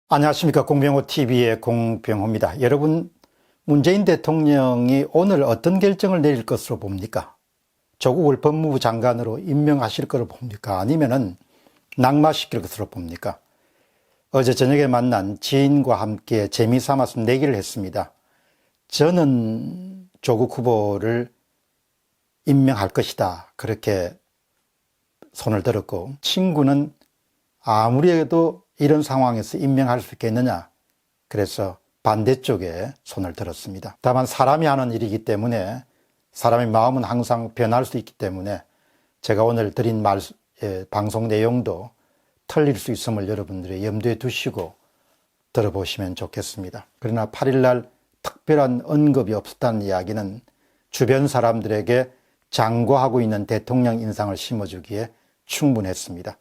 안녕하십니까. 공병호TV의 공병호입니다. 여러분, 문재인 대통령이 오늘 어떤 결정을 내릴 것으로 봅니까? 조국을 법무부 장관으로 임명하실 것으로 봅니까? 아니면은 낙마시킬 것으로 봅니까? 어제 저녁에 만난 지인과 함께 재미삼아서 내기를 했습니다. 저는 조국 후보를 임명할 것이다, 그렇게 손을 들었고, 친구는 아무리 해도 이런 상황에서 임명할 수 있겠느냐, 그래서 반대쪽에 손을 들었습니다. 다만 사람이 하는 일이기 때문에, 사람의 마음은 항상 변할 수 있기 때문에 제가 오늘 드린 방송 내용도 틀릴 수 있음을 여러분들이 염두에 두시고 들어보시면 좋겠습니다. 그러나 8일날 특별한 언급이 없었다는 이야기는 주변 사람들에게 장고하고 있는 대통령 인상을 심어주기에 충분했습니다.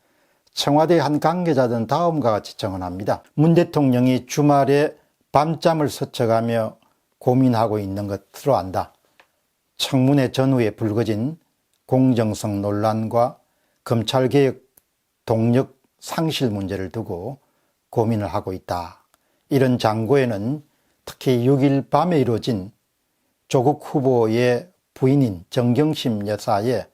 청와대 한 관계자들은 다음과 같이 정언합니다. 문 대통령이 주말에 밤잠을 스쳐가며 고민하고 있는 것으로 안다. 청문회 전후에 불거진 공정성 논란과 검찰개혁 동력 상실 문제를 두고 고민을 하고 있다. 이런 장고에는 특히 6일 밤에 이루어진 조국 후보의 부인인 정경심 여사의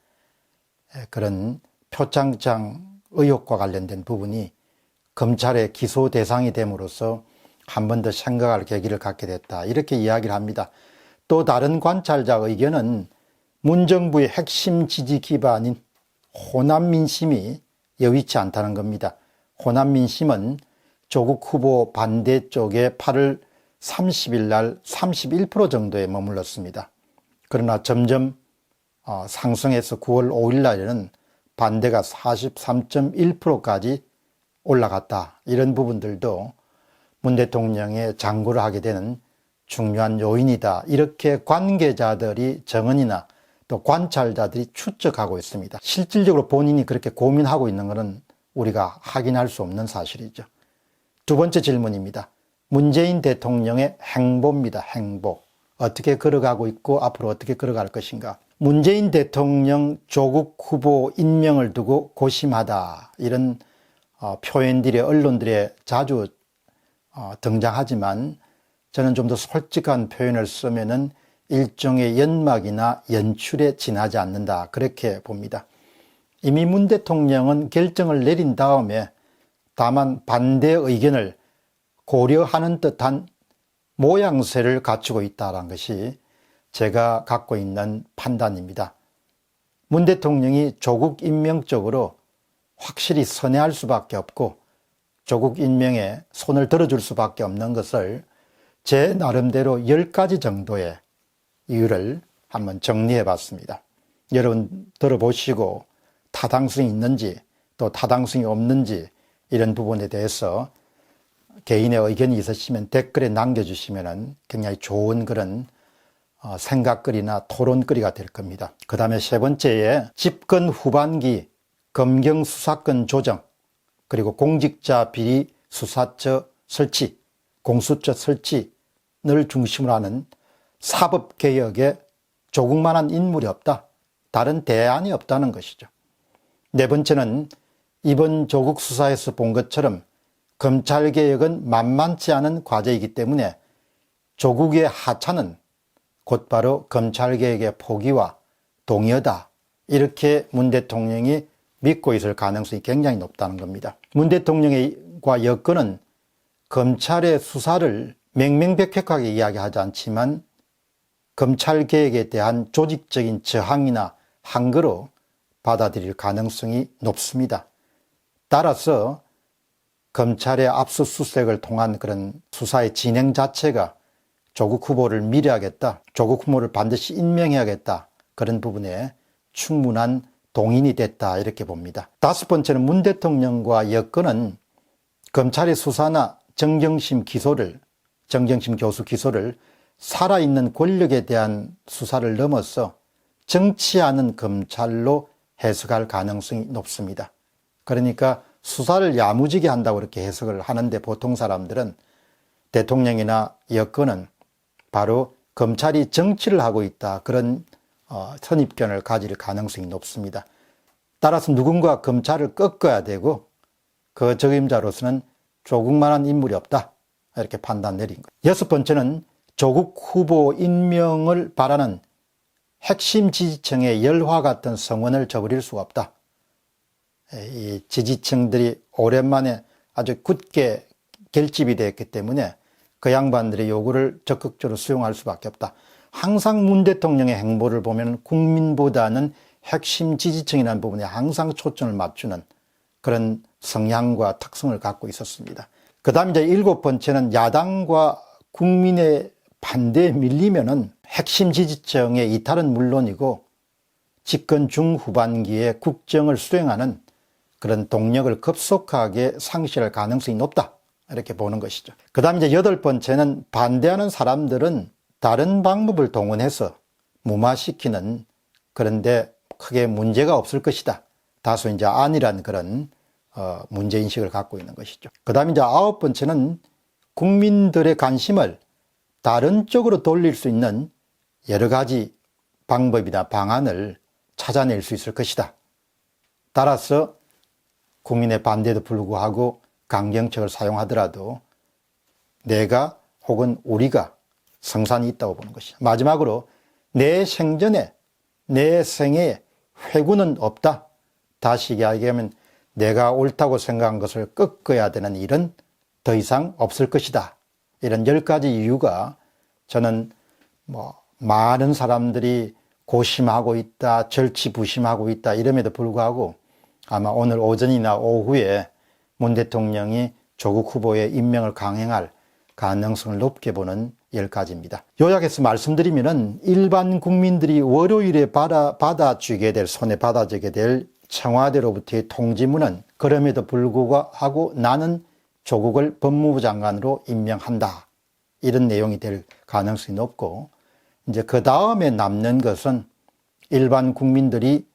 그런 표창장 의혹과 관련된 부분이 검찰의 기소 대상이 됨으로써 한 번 더 생각할 계기를 갖게 됐다, 이렇게 이야기를 합니다. 또 다른 관찰자 의견은 문 정부의 핵심 지지 기반인 호남 민심이 여의치 않다는 겁니다. 호남 민심은 조국 후보 반대쪽에 8월 30일 날 31% 정도에 머물렀습니다. 그러나 점점 상승해서 9월 5일 날에는 반대가 43.1%까지 올라갔다. 이런 부분들도 문 대통령의 장고를 하게 되는 중요한 요인이다, 이렇게 관계자들이 정언이나 또 관찰자들이 추측하고 있습니다. 실질적으로 본인이 그렇게 고민하고 있는 것은 우리가 확인할 수 없는 사실이죠. 두 번째 질문입니다. 문재인 대통령의 행보입니다. 행보. 어떻게 걸어가고 있고 앞으로 어떻게 걸어갈 것인가. 문재인 대통령 조국 후보 임명을 두고 고심하다, 이런 표현들이 언론들에 자주 등장하지만 저는 좀 더 솔직한 표현을 쓰면은 일종의 연막이나 연출에 지나지 않는다, 그렇게 봅니다. 이미 문 대통령은 결정을 내린 다음에 다만 반대 의견을 고려하는 듯한 모양새를 갖추고 있다는 것이 제가 갖고 있는 판단입니다. 문 대통령이 조국 임명 쪽으로 확실히 선회할 수밖에 없고 조국 임명에 손을 들어줄 수밖에 없는 것을 제 나름대로 10가지 정도의 이유를 한번 정리해 봤습니다. 여러분 들어보시고 타당성이 있는지 또 타당성이 없는지 이런 부분에 대해서 개인의 의견이 있으시면 댓글에 남겨주시면 굉장히 좋은 그런 생각거리나 토론거리가 될 겁니다. 그 다음에 세 번째에 집권 후반기 검경 수사권 조정, 그리고 공직자 비리 수사처 설치, 공수처 설치를 중심으로 하는 사법개혁에 조국만한 인물이 없다, 다른 대안이 없다는 것이죠. 네 번째는 이번 조국 수사에서 본 것처럼 검찰개혁은 만만치 않은 과제이기 때문에 조국의 하차는 곧바로 검찰개혁의 포기와 동의어다, 이렇게 문 대통령이 믿고 있을 가능성이 굉장히 높다는 겁니다. 문 대통령과 여권은 검찰의 수사를 명명백백하게 이야기하지 않지만 검찰개혁에 대한 조직적인 저항이나 항거로 받아들일 가능성이 높습니다. 따라서 검찰의 압수수색을 통한 그런 수사의 진행 자체가 조국 후보를 밀어야겠다, 조국 후보를 반드시 임명해야겠다, 그런 부분에 충분한 동인이 됐다, 이렇게 봅니다. 다섯 번째는 문 대통령과 여권은 검찰의 수사나 정경심 교수 기소를 살아있는 권력에 대한 수사를 넘어서 정치하는 검찰로 해석할 가능성이 높습니다. 그러니까 수사를 야무지게 한다고 이렇게 해석을 하는데, 보통 사람들은 대통령이나 여권은 바로 검찰이 정치를 하고 있다, 그런 선입견을 가질 가능성이 높습니다. 따라서 누군가 검찰을 꺾어야 되고 그 적임자로서는 조국만한 인물이 없다. 이렇게 판단 내린 거예요. 여섯 번째는 조국 후보 임명을 바라는 핵심 지지층의 열화 같은 성원을 저버릴 수가 없다. 이 지지층들이 오랜만에 아주 굳게 결집이 됐기 때문에 그 양반들의 요구를 적극적으로 수용할 수밖에 없다. 항상 문 대통령의 행보를 보면 국민보다는 핵심 지지층이라는 부분에 항상 초점을 맞추는 그런 성향과 특성을 갖고 있었습니다. 그 다음 이제 일곱 번째는 야당과 국민의 반대에 밀리면은 핵심 지지층의 이탈은 물론이고 집권 중후반기에 국정을 수행하는 그런 동력을 급속하게 상실할 가능성이 높다. 이렇게 보는 것이죠. 그 다음 이제 여덟 번째는 반대하는 사람들은 다른 방법을 동원해서 무마시키는, 그런데 크게 문제가 없을 것이다. 다소 이제 안일한 그런 문제인식을 갖고 있는 것이죠. 그 다음에 이제 아홉 번째는 국민들의 관심을 다른 쪽으로 돌릴 수 있는 여러 가지 방법이나 방안을 찾아낼 수 있을 것이다. 따라서 국민의 반대에도 불구하고 강경책을 사용하더라도 내가 혹은 우리가 성산이 있다고 보는 것이죠. 마지막으로 내 생전에 내 생에 회고는 없다. 다시 이야기하면 내가 옳다고 생각한 것을 꺾어야 되는 일은 더 이상 없을 것이다. 이런 10가지 이유가 저는 많은 사람들이 고심하고 있다, 절치부심하고 있다 이럼에도 불구하고 아마 오늘 오전이나 오후에 문 대통령이 조국 후보의 임명을 강행할 가능성을 높게 보는 10가지입니다. 요약해서 말씀드리면은 일반 국민들이 월요일에 받아주게 될, 손에 받아주게 될 청와대로부터의 통지문은 그럼에도 불구하고 나는 조국을 법무부 장관으로 임명한다. 이런 내용이 될 가능성이 높고, 이제 그 다음에 남는 것은 일반 국민들이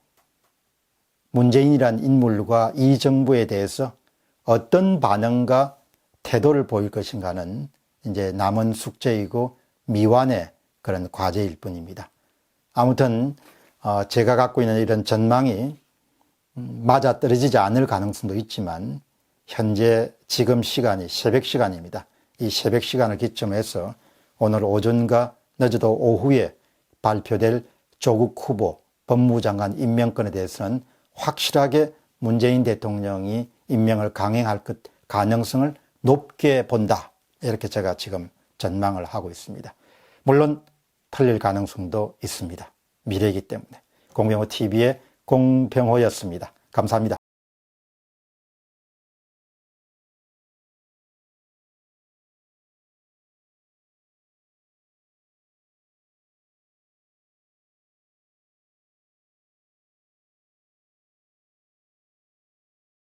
문재인이란 인물과 이 정부에 대해서 어떤 반응과 태도를 보일 것인가는 이제 남은 숙제이고 미완의 그런 과제일 뿐입니다. 아무튼 제가 갖고 있는 이런 전망이 맞아떨어지지 않을 가능성도 있지만 현재 지금 시간이 새벽 시간입니다. 이 새벽 시간을 기점으로 해서 오늘 오전과 늦어도 오후에 발표될 조국 후보 법무부 장관 임명권에 대해서는 확실하게 문재인 대통령이 임명을 강행할 가능성을 높게 본다. 이렇게 제가 지금 전망을 하고 있습니다. 물론 틀릴 가능성도 있습니다. 미래이기 때문에. 공병호 TV의 공병호였습니다. 감사합니다.